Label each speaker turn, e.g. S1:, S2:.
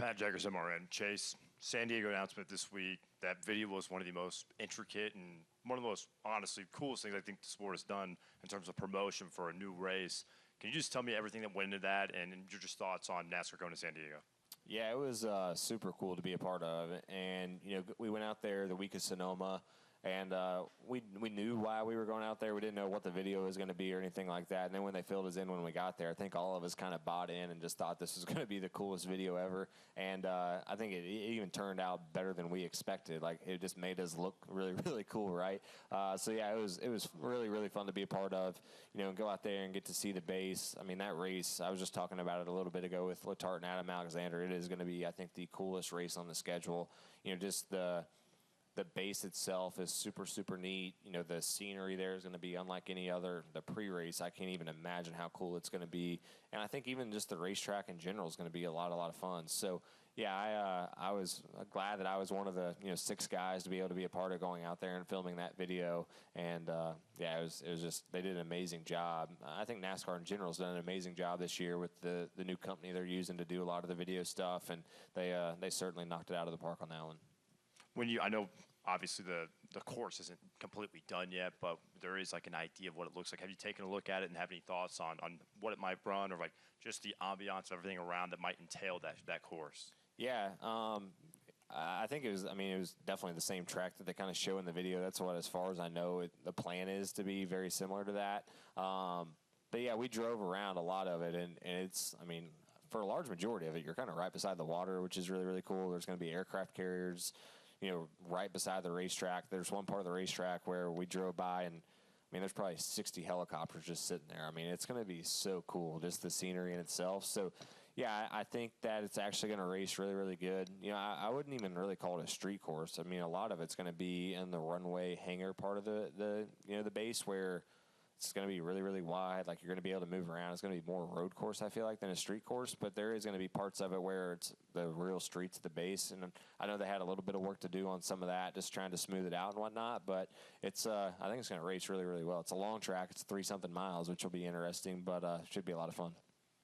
S1: Pat Jaggers, MRN. Chase, San Diego announcement this week. That video was one of the most intricate and one of the most, honestly, coolest things I think the sport has done in terms of promotion for a new race. Can you just tell me everything that went into that and your just thoughts on NASCAR going to San Diego?
S2: Yeah, it was super cool to be a part of. And, we went out there the week of Sonoma, and we knew why we were going out there. We didn't know what the video was going to be or anything like that. And then when they filled us in when we got there, I think all of us kind of bought in and just thought this was going to be the coolest video ever. And I think it even turned out better than we expected. Like, it just made us look really, really cool, right? So, yeah, it was really, really fun to be a part of, and go out there and get to see the base. I mean, that race, I was just talking about it a little bit ago with Letarte and Adam Alexander. It is going to be, I think, the coolest race on the schedule. Just the base itself is super, super neat. The scenery there is going to be unlike any other. The pre-race, I can't even imagine how cool it's going to be. And I think even just the racetrack in general is going to be a lot of fun. So, yeah, I was glad that I was one of the 6 guys to be able to be a part of going out there and filming that video. And, yeah, it was just they did an amazing job. I think NASCAR in general has done an amazing job this year with the new company they're using to do a lot of the video stuff. And they certainly knocked it out of the park on that one.
S1: I know obviously the course isn't completely done yet, but there is like an idea of what it looks like. Have you taken a look at it and have any thoughts on what it might run or like just the ambiance of everything around that might entail that course?
S2: Yeah, I think it was definitely the same track that they kind of show in the video. That's what, as far as I know, the plan is to be very similar to that. But yeah, we drove around a lot of it, and it's, for a large majority of it, you're kind of right beside the water, which is really, really cool. There's going to be aircraft carriers, right beside the racetrack. There's one part of the racetrack where we drove by, and there's probably 60 helicopters just sitting there. It's going to be so cool, just the scenery in itself. So, yeah, I think that it's actually going to race really, really good. I wouldn't even really call it a street course. A lot of it's going to be in the runway hangar part of the base where it's going to be really, really wide. Like, you're going to be able to move around. It's going to be more road course, I feel like, than a street course. But there is going to be parts of it where it's the real streets at the base. And I know they had a little bit of work to do on some of that, just trying to smooth it out and whatnot. But it's I think it's going to race really, really well. It's a long track. It's 3-something miles, which will be interesting. But it should be a lot of fun.